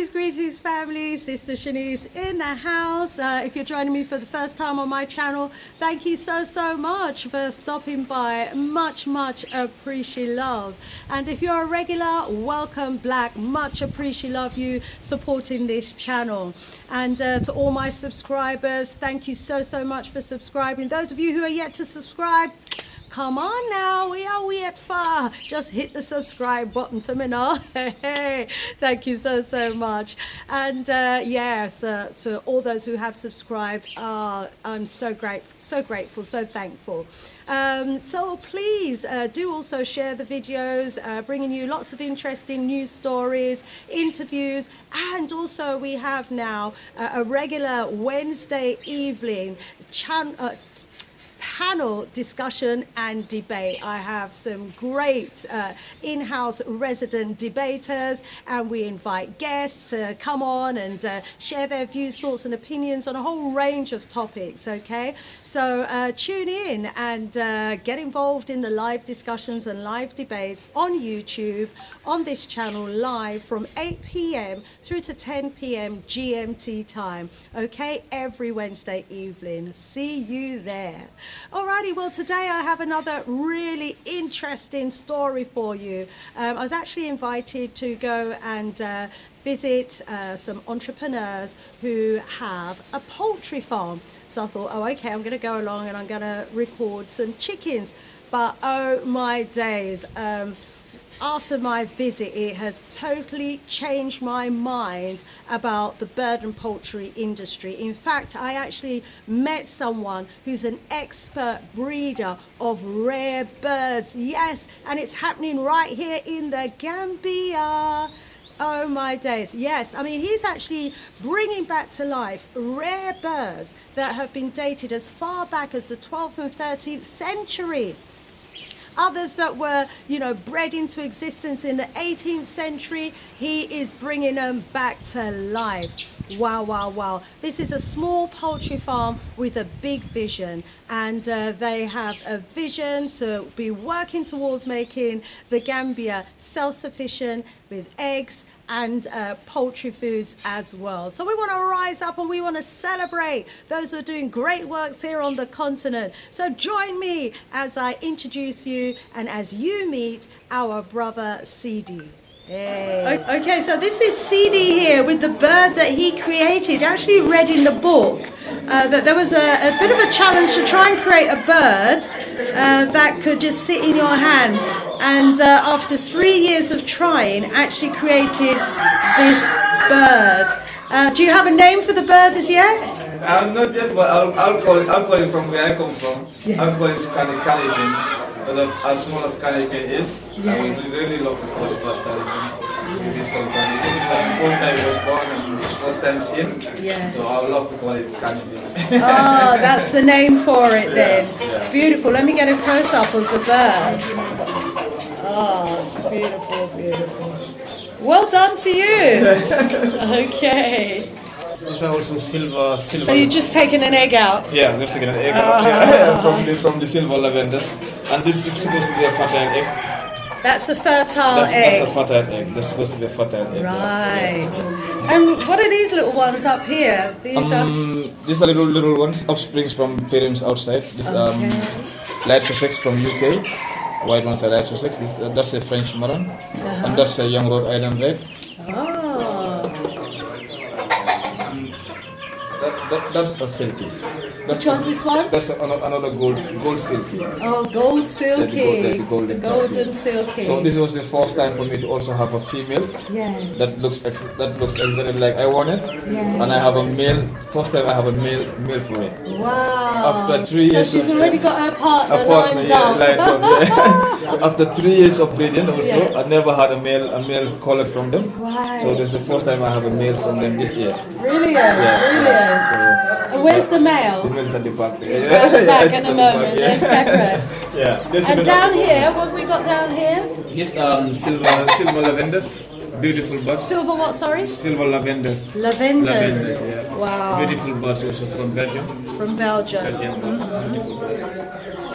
Greetings family, Sister Shanice in the house. If you're joining me for the first time on my channel, thank you so much for stopping by. Much appreciate love. And if you're a regular, welcome Black. Much appreciate love you supporting this channel. And to all my subscribers, thank you so much for subscribing. Those of you who are yet to subscribe, come on now, we are yet far. Just hit the subscribe button for me now. Thank you so much. And to all those who have subscribed, I'm so grateful, so thankful. So please do also share the videos, bringing you lots of interesting news stories, interviews, and also we have now a regular Wednesday evening panel discussion and debate. I have some great in-house resident debaters, and we invite guests to come on and share their views, thoughts and opinions on a whole range of topics. Okay, so tune in and get involved in the live discussions and live debates on YouTube on this channel live from 8 p.m. through to 10 p.m. GMT time. Okay, every Wednesday evening. See you there. Alrighty, well today I have another really interesting story for you. I was actually invited to go and visit some entrepreneurs who have a poultry farm. So I thought, oh okay, I'm going to go along and I'm going to record some chickens. But oh my days, after my visit, it has totally changed my mind about the bird and poultry industry. In fact, I actually met someone who's an expert breeder of rare birds. Yes, and it's happening right here in the Gambia. Oh my days, yes. I mean, he's actually bringing back to life rare birds that have been dated as far back as the 12th and 13th century. Others that were, bred into existence in the 18th century, he is bringing them back to life. Wow. This is a small poultry farm with a big vision, and they have a vision to be working towards making the Gambia self-sufficient with eggs and poultry foods as well. So we want to rise up and we want to celebrate those who are doing great works here on the continent. So join me as I introduce you and as you meet our brother Sidi. Hey. Okay, so this is Sidi here with the bird that he created. I actually read in the book that there was a bit of a challenge to try and create a bird that could just sit in your hand. And after 3 years of trying, actually created this bird. Do you have a name for the bird as yet? Not yet, but I'll call it from where I come from. Yes. I'll call it Canadian. As small as Canadian is, yeah. I would really love to call it it is called Canadian. First time it was born and first time seen. Yeah. So I would love to call it Canadian. Oh, that's the name for it then. Yeah. Beautiful. Let me get a close up of the bird. Oh, it's beautiful. Well done to you. Okay. These are also silver. So you're just taking an egg out? Yeah, just taking an egg out. Yeah. from the silver lavenders. And this is supposed to be a fertile egg. That's a fertile egg. That's a fertile egg. That's supposed to be a fertile egg. Right. Yeah. And what are these little ones up here? These are little ones, offsprings from parents outside. This light Sussex from UK. White ones are light Sussex. That's a French Maran. And that's a young Rhode Island Red. Oh. That's a silky. Which one's this one? That's another gold silky. Oh, gold silky. The golden silky. So this was the first time for me to also have a female. Yes. That looks exactly like I wanted. Yes. And I have a male. First time I have a male for it. Wow. After 3 years. So she's already got her partner lined up. Yeah. After 3 years of breeding also, yes. I never had a male colored from them. Right. So this is the first time I have a male from them this year. Brilliant. And where's the male? The male's at the back. It's at the back in a moment. They're separate. Yeah. And down here, what have we got down here? Yes, silver lavenders. Beautiful birds. Silver what, sorry? Silver lavenders. Lavenders. Yeah. Wow. Beautiful birds also from Belgium. From Belgium. Belgium birds. Beautiful birds.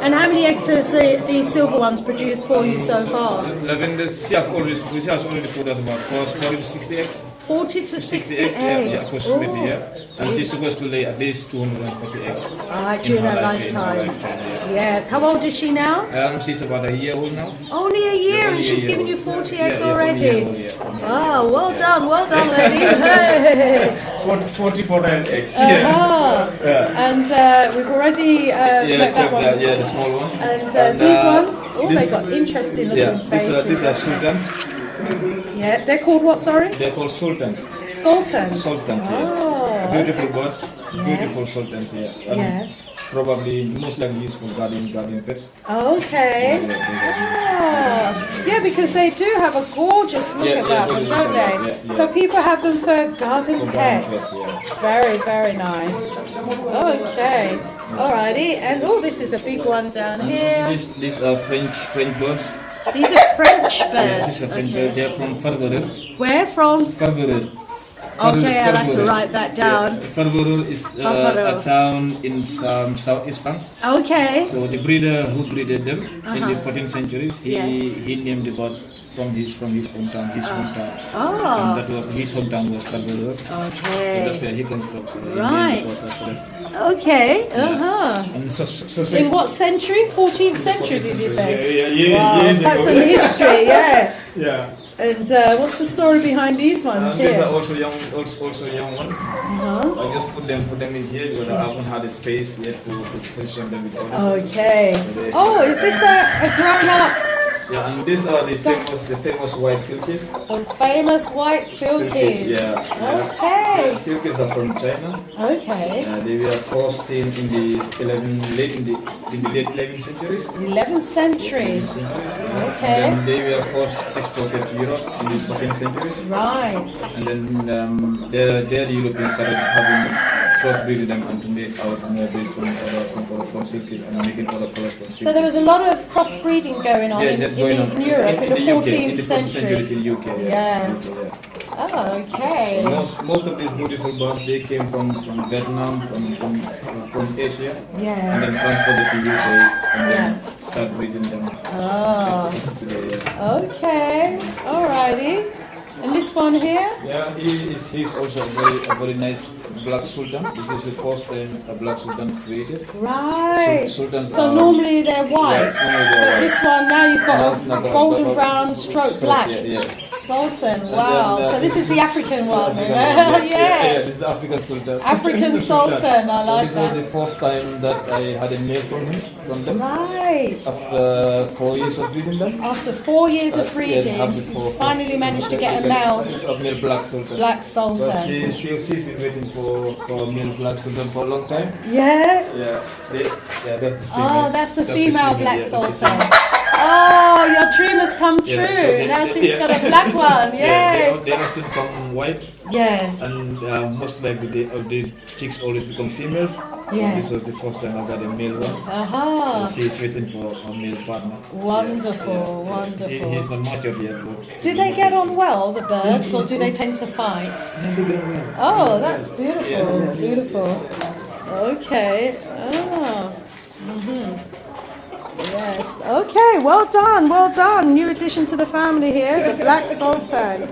And how many eggs has the silver ones produced for you so far? Lavender, she has already put us about 40 to 60 eggs. 40 to 60 eggs? Yeah, approximately, yeah. And she's supposed to lay at least 240 eggs. During her lifetime. Yes. How old is she now? She's about a year old now. Only a year, and she's given you 40 eggs already. Wow, well done, lady. Hey. 44 eggs. And we've already met that one. Yeah, the small one. And these ones, they got interesting looking faces. These are sultans. Yeah, they're called what, sorry? They're called sultans. Sultans? Sultans, yeah. Beautiful birds, beautiful sultans, yeah. Yes. Probably most likely used for guardian pets. Okay. Yeah, because they do have a gorgeous look about them, don't they? Yeah. So people have them for garden pets. Yeah. Very, very nice. Okay. Alrighty. And this is a big one down here. These are French birds. These are French birds. These are French birds. They're from Farverer. Where from? Farverer. Okay, I'll have to write that down. Farverer is a town in southeast France. Okay. So the breeder who breeded them in the 14th centuries, he named the bird from his hometown, and that was his hometown was Farverer. Okay. So that's where he comes from. So Right. Okay. And so In what century? 14th century, did you say? Yeah. Wow, that's some history. Yeah. Yeah. And what's the story behind these ones These here? are also young ones. I just put them in here because I haven't had a space yet to position them with others. Okay. Oh, is this a grown up? Yeah, and these are the famous white silkies. Famous white silkies. Yeah. Okay. Silkies are from China. Okay. They were first in the late 11th centuries. 11th century. Okay. And then they were first exported to Europe in the 14th centuries. Right. And then there the Europeans started having crossbreeding them and to make out more breeds from silkies and making other colors from silkies. So there was a lot of crossbreeding going on in Europe in the 14th century. In the UK. Yes. UK, Oh, okay. Most of these beautiful birds they came from Vietnam, from Asia, and then transported to UK and then start breeding them. Okay. Alrighty. And this one here? Yeah, he's also a very nice black sultan. This is the first time a black sultan is created. Right. Sultans so normally they're white. But this one now you've got a golden brown stroke black. Yeah. Sultan, wow. So this is the African one. Yeah, Yes. this is the African sultan. African sultan, I like this that. was the first time that I had a male from them. Right. After 4 years of breeding them. After 4 years of breeding, you finally managed to get a male black sultan. Black sultan. But she's been waiting for a male black sultan for a long time. Yeah? Yeah, that's the female. Oh, that's the female black sultan. Oh, your dream has come true. So now she's got a black one. Yay. They often come white. Yes. And most likely the chicks always become females. Yeah. This was the first time I got a male one. So she's waiting for a male partner. Wonderful, wonderful. He's not matured yet. Do they get on well, the birds, or do they tend to fight? They get on well. Oh, that's beautiful, beautiful. Okay. Yes. Okay. Well done. Well done. New addition to the family here, the Black Sultan.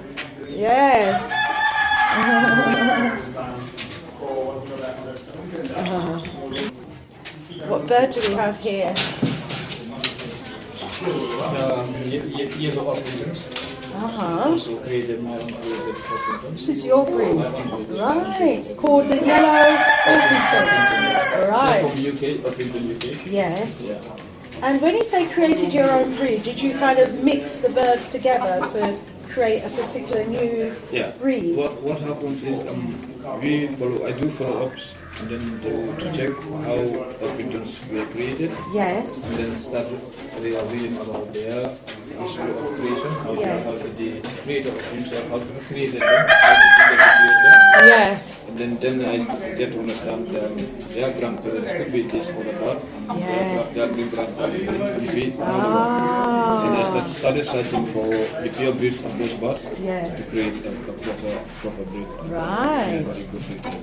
Yes. What bird do we have here? Years of operations. Also created my own created operations. This is your breed, right? Called the yellow Orpington. Right. From UK, Orpington, UK. Yes. Yeah. And when you say created your own breed, did you kind of mix the birds together to create a particular new breed? What happens is I do follow-ups and then to check how Orpingtons were created. Yes. And then start reading about their history of creation, how the creator of himself, how to create them, how to create them. Yes. And then I get to understand their grandparents could be this or that. Yeah. Their great grandparents could be another one. Ah. And I started searching for the pure breed of those birds Yes. to create a proper breed. Right. Very good breed.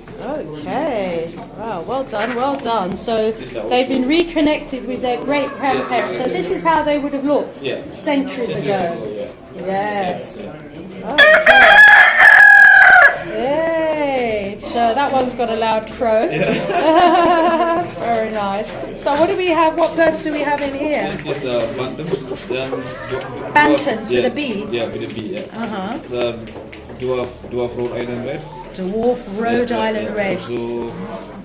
Okay. Wow. Well done. Well done. So they've been reconnected with their great grandparents. So this is how they would have looked centuries ago. Yes. Okay. Yay! So that one's got a loud crow. Very nice. So what do we have? What birds do we have in here? These are bantams. Bantams with a B? Yeah, with a B, yeah. The dwarf Rhode Island Reds. Dwarf Rhode Island Reds. So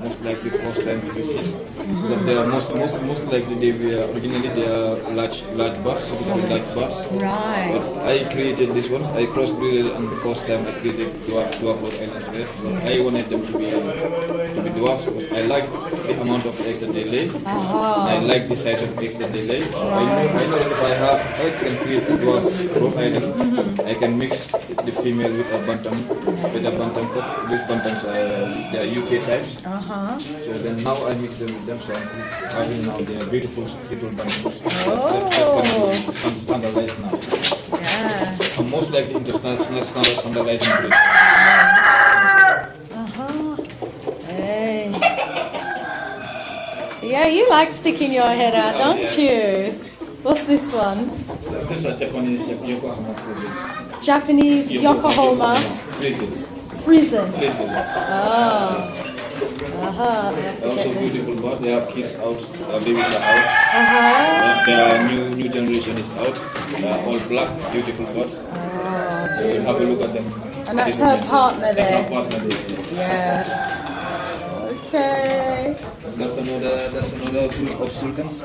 most likely first time to be seen. But they are most likely originally they are large birds, so large birds. Right. But I created these ones. I crossbreeded and the first time I created dwarf Rhode Island Red. But I wanted them to be dwarfs. I like the amount of eggs that they lay. I like the size of eggs that they lay. So I know that if I can create a dwarf Rhode Island, I can mix the female with a bantam cock. These bantams they are UK types. So then now I mix them with them, so I'm having now they are beautiful little bantams. That can be standardized now. Yeah. I'm most likely into standardizing breed. Hey. Yeah, you like sticking your head out, don't you? What's this one? These are Japanese Yokohama frozen. Japanese Yokohama Frozen. Friesen. Frozen. They're also beautiful birds. They have kids out, babies are out. Their new generation is out. They are all black, beautiful birds. We'll have a look at them. And that's her partner there. That's her partner there. Yes. Okay. That's another group of sultans.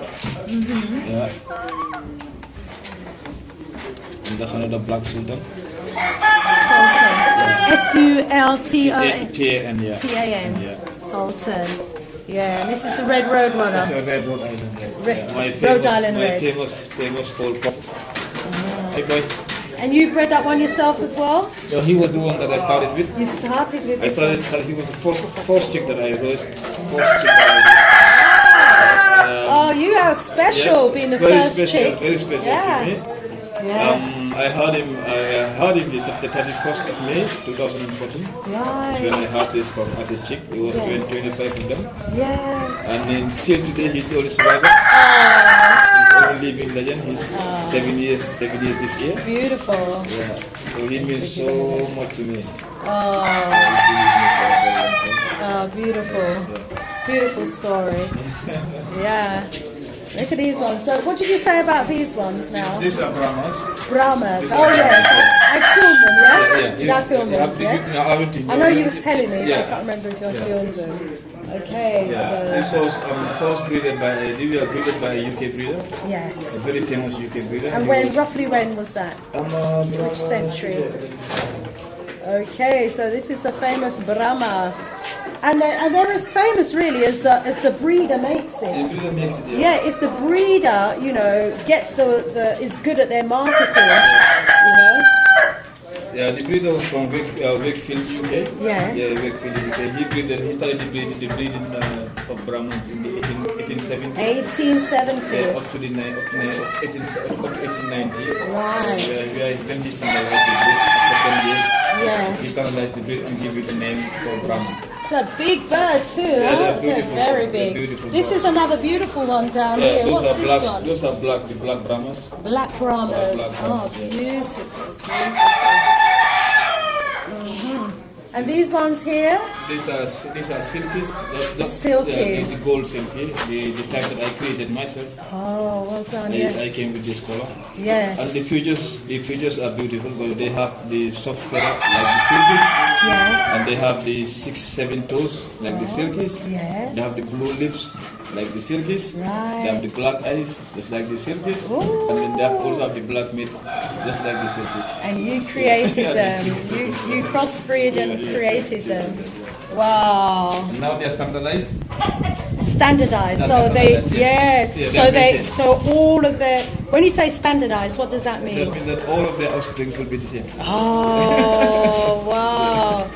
Yeah. And that's another black sultan. Sultan. S-U-L-T-O-N. T-A-N, yeah. T-A-N. Yeah. Sultan. Yeah, and this is the red road runner. It's a red Rhode Island red. Red- My Rhode Island red. famous cold pop. Hey boy. And you bred that one yourself as well? So he was the one that I started with. You started with this one. He was the first chick that I raised. Oh, you are special being the first chick. Very special Yeah. to me. Yeah. I had him the 31st of May 2014. That's when I had this cub as a chick. It was 25 of them. Yes. And then till today he's still a survivor. He's only living legend. He's 7 years this year. Beautiful. Yeah. So he means so much to me. Oh, beautiful. Beautiful story. Yeah. Look at these ones. So what did you say about these ones now? These are Brahmas. Brahmas. Oh yes. I filmed them, yes? Yeah. Did I film them? No, I haven't. I know you was telling me, but I Yeah. can't remember if you filmed them. Okay, This so was first breeded by a UK breeder, yes. a very famous UK breeder. And roughly when was that? Which century? Okay, so this is the famous Brahma, and they're as famous really as the breeder makes The it. breeder makes it. Yeah, if the breeder, gets is good at their marketing, Yeah, the breeder was from Wakefield, UK. Yes. Yeah, Wakefield, UK. He started the breeding of Brahmins in the 1870s. 1870s. Up to 1890. Right. Then he standardized the breed after 10 years. Yes. He standardized the breed and gave it the name called Brahman. It's a big bird too, Yeah, huh? they're beautiful. Very They're big. beautiful This birds. is another beautiful one down Yeah, here. those What's are this black. one? Those are the black Brahmas. Black Brahmas. Black Oh, Brahmas, yeah. beautiful, beautiful. And these ones here? These are silkies. Silkies. The gold silky, the type that I created myself. Oh, well done. Yeah. I came with this color. Yes. And the features are beautiful because they have the soft feather like the silkies. Yes. And they have the 6-7 toes like the silkies. Yes. They have the blue lips like the silkies. Right. They have the black eyes just like the silkies. Ooh. And then they also have the black meat just like the silkies. And you created them. You crossbreed and created them. Wow. And now they are standardized. Standardized. So Standardized, yeah. Yeah, so they're maintained. all of their. When you say standardized, what does that That mean? means that all of their offspring will be the same. Oh, wow.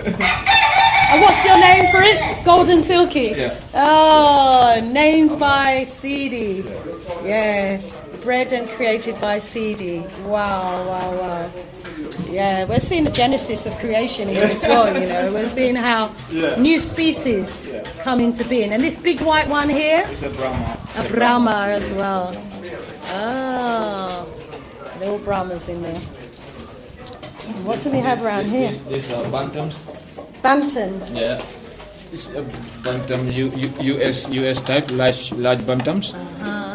And what's your name for it? Golden Silky? Yeah. Oh, named by Sidi. Yeah. Bred and created by Sidi. Wow, wow, wow. Yeah, we're seeing the genesis of creation here as well, you know. We're seeing how new species come into being. And this big white one here? It's a Brahma. A Brahma as well. Oh, little Brahmas in there. What do we have around here? These are bantams. Bantams. Yeah. It's a bantam US type, large bantams.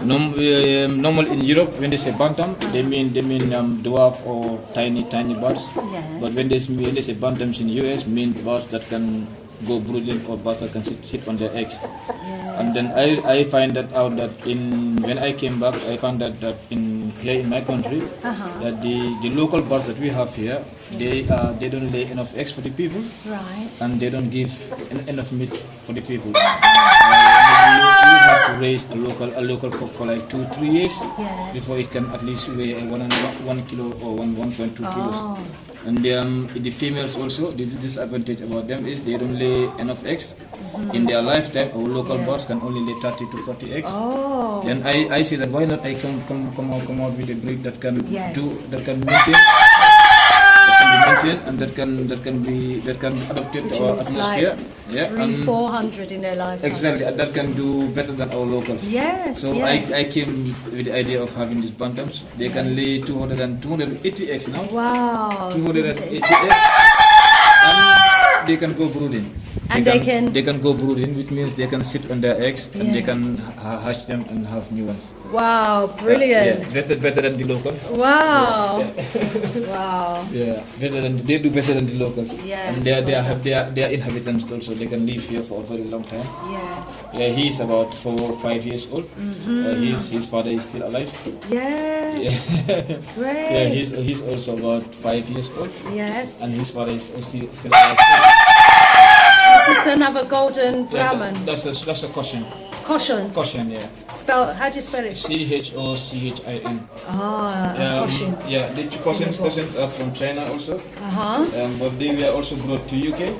Normal in Europe, when they say bantam, they mean dwarf or tiny birds. Yes. But when they say bantams in US, mean birds that can go brooding or birds that can sit on their eggs. Yes. And then I find that out that when I came back, I found that here in my country, that the local birds that we have here, they don't lay enough eggs for the people, Right. and they don't give enough meat for the people. You have to raise a local cock for like 2-3 years before it can at least weigh 1 kilo or 1.2 kilos. And the females also, the disadvantage about them is they don't lay enough eggs. In their lifetime, our local birds can only lay 30 to 40 eggs. Then I say that why not I come out with a breed that can maintain and that can be adapted to our atmosphere. Like 300-400 in their lifetime. Exactly, and that can do better than our locals. Yes. So yes. I came with the idea of having these bantams. They can lay 280 eggs now. Wow. 280 eggs. And they can go brooding. And they can go brooding, which means they can sit on their eggs and they can hatch them and have new ones. Wow, brilliant. Better than the locals. Wow. Yeah. Wow. Yeah, they do better than the locals. Yes. And they are inhabitants also. They can live here for a very long time. Yes. Yeah, he's about 4 or 5 years old. His father is still alive. Yeah. Great. Yeah, he's also about 5 years old. Yes. And his father is still alive. This is another golden Brahman. Yeah, that's a caution. Caution. Caution, yeah. How do you spell it? CHOCHIN. Caution. Yeah, the cautions are from China also. But they were also brought to UK.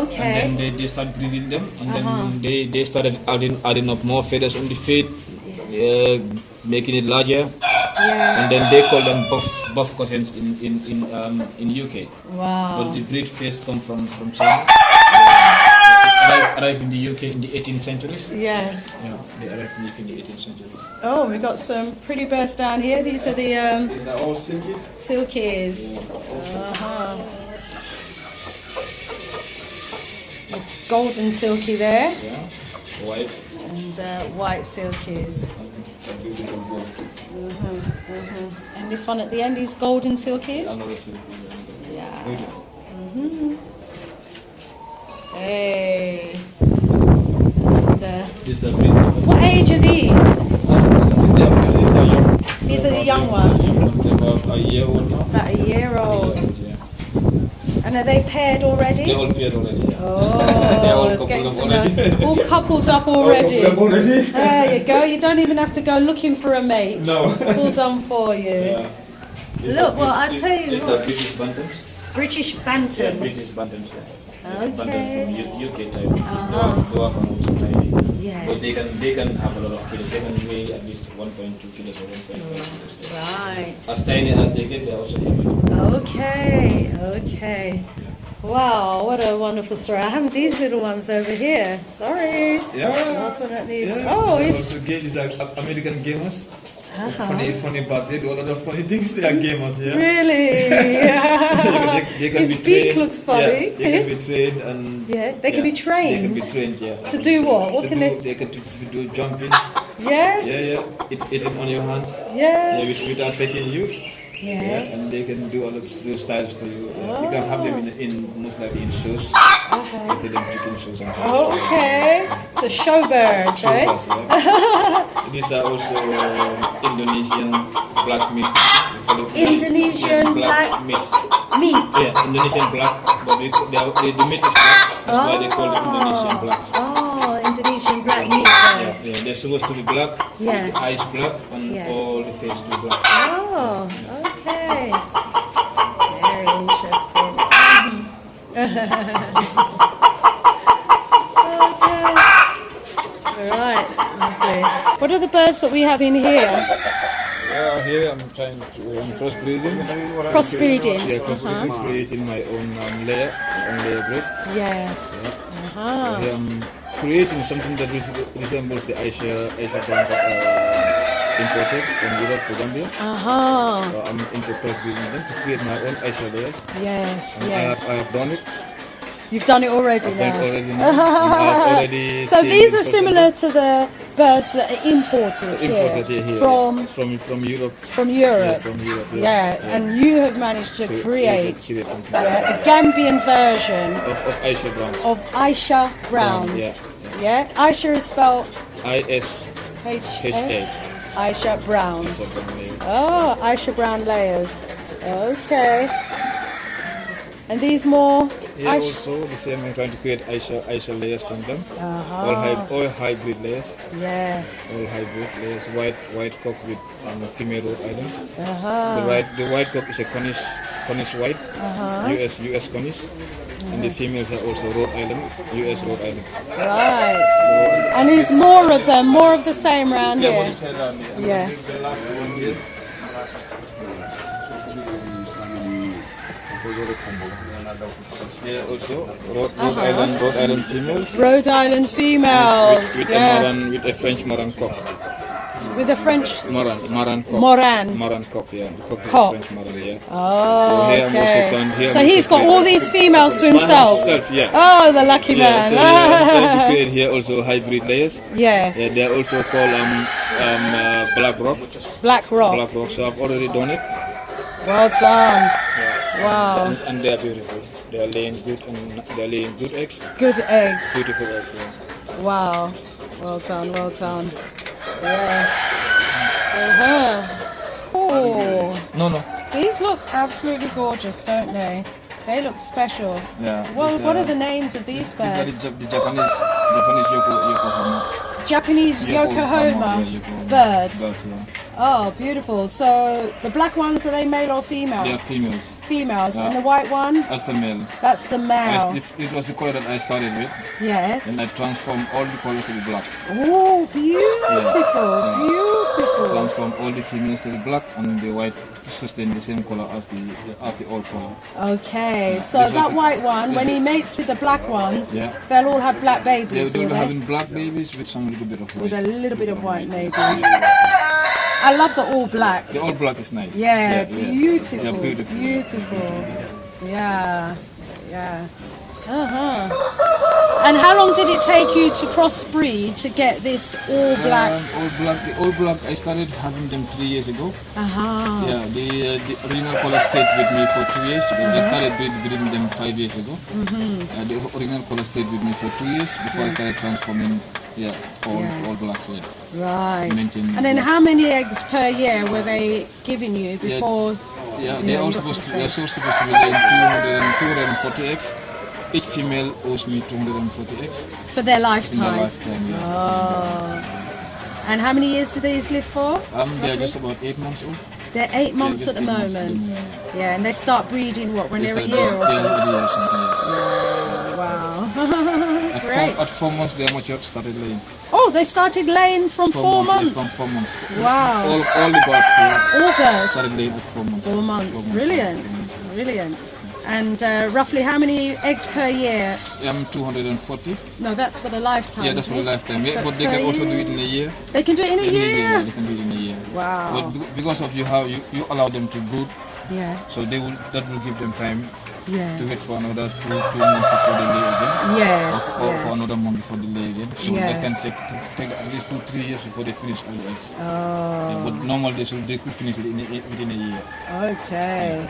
Okay. And then they started breeding them, and then they started adding up more feathers on the feet, making it larger. Yeah. And then they call them buff cautions in UK. Wow. But the breed first come from China. Arrived in the UK in the 18th centuries. Yes. Yeah, they arrived in the UK in the 18th centuries. Oh, we've got some pretty birds down here. These are the These are all silkies. silkies. The golden silky there. Yeah, white. And white silkies. And beautiful gold. And this one at the end is golden silkies. Another silky. Yeah. Beautiful. Hey. And, These are beautiful. what age are these? These are young. These are the young ones. They're about a year old now. About a year old. Yeah. And are they paired already? They're all paired already. Yeah. Oh, They're all it's coupled getting up to already. know. All coupled up already. already. There you go. You don't even have to go looking for a mate. No. It's all done for you. Yeah. Look, well, I tell you These what. are British bantams. British Yeah, bantams. British bantams. Yeah. Okay. Bantams from UK type. Dwarf and also tiny. Yes. But they can have a lot of kilos. They can weigh at least 1.2 kilos or 1.5 kilos. Right. As tiny as they get, they're also heavy. Okay. Okay. Wow, what a wonderful story. I have these little ones over here. Sorry. Yeah. Last one at least. Yeah. Oh, these are American gamers. Funny birds. They do a lot of funny things. They are gamers. Yeah. really? Yeah. They can His be beak trained. looks funny. Yeah, they can be trained and. Yeah, they can be trained? They can be trained. Yeah. To do what? What can They can do jumping. Yeah? Yeah. Eating on your hands. Yeah. Without pecking you. Yeah. And they can do all of those styles for you. You can have them in most likely in shows. Okay. They do them chicken shows and Okay. So showbirds, right? Showbirds, yeah. These are also Indonesian black meat. Indonesian black meat. meat. Yeah, Indonesian black, but the meat is black. That's why they call it Indonesian black. Oh, Indonesian black meat. Yeah, they're supposed to be black. Yeah. The eyes black and all the face to black. Oh, okay. Very interesting. Okay. All right. Lovely. What are the birds that we have in here? Here I'm trying to crossbreeding. Crossbreeding. Yeah, crossbreeding, creating my own layer breed. Yes. Here I'm creating something that resembles the Aisha brand imported from Europe to Gambia. So I'm into crossbreeding them to create my own Aisha layers. Yes, And yes. I have done it. You've done it already now. I've already So seen these are something similar to the birds that are imported here from Europe. From Europe. From Europe. Yeah, and you have managed to create something a Gambian version of Aisha browns. of Aisha browns. Yeah. Aisha is spelled ISHA. Aisha browns. Oh, Aisha brown layers. Okay. And these more. Here also the same. I'm trying to create Aisha layers from them. All hybrid layers. Yes. All hybrid layers. White cock with female Rhode Islands. The white cock is a Cornish white. US Cornish. And the females are also Rhode Island, US Rhode Island. Right. And there's more of them, more of the same around here. Yeah. The last one here. Yeah, also Rhode Island females. Rhode Island females. With a French Moran cock. With a French Moran cock. Moran cock, yeah. The cock is a French Moran, yeah. Oh, okay. So he's got all these females to himself. Yeah. Oh, the lucky man. So I'm trying to create here also hybrid layers. Yes. Yeah, they're also called Black Rock. Black Rock. Black Rock. So I've already done it. Well done. Wow. And they are beautiful. They are laying good eggs. Good eggs. Beautiful eggs. Yeah. Wow. Well done. Well done. Yes. Oh. No. These look absolutely gorgeous, don't they? They look special. Yeah. Well, what are the names of these birds? These are the Japanese Yokohama. Japanese Yokohama birds. Yeah. Oh, beautiful. So the black ones, are they male or female? They are females. Females. And the white one? That's the male. That's the male. It was the color that I started with. Yes. And I transformed all the colors to be black. Oh, beautiful. Beautiful. Transformed all the females to be black and the white to sustain the same color as the old color. Okay, Yeah. so that white one, when he mates with the black ones, they'll all have black babies. They'll be having black babies with some little bit of white. With a little bit of white, maybe. I love the all black. The all black is nice. Yeah, beautiful. Yeah, beautiful. Beautiful. Yeah. And how long did it take you to crossbreed to get this all black? The all black, I started having them 3 years ago. Yeah, the original color stayed with me for 2 years. I started breeding them 5 years ago. The original color stayed with me for 2 years before I started transforming. All blacks. Right. And then how many eggs per year were they giving you before? They're all supposed to be laying 240 eggs. Each female owes me 240 eggs. For their lifetime? In their lifetime, yeah. Oh. And how many years do these live for? They're just about 8 months old. They're 8 months at the moment? Yeah, and they start breeding when they're a year or so? Wow. Great. At 4 months, they are mature, started laying. Oh, they started laying from 4 months? From 4 months. Wow. All the birds here. All birds? Started laying at 4 months. 4 months. Brilliant. Brilliant. And roughly how many eggs per year? 240. No, that's for the lifetime. Yeah, that's for the lifetime. Yeah, but they can also do it in a year. They can do it in a year? They can do it in a year. Wow. But because of how you allow them to brood, so that will give them time to wait for another 2 months before they lay again. Yes. Or for another month before they lay again. So they can take at least 2-3 years before they finish all the eggs. Oh. But normally they could finish it within a year. Okay.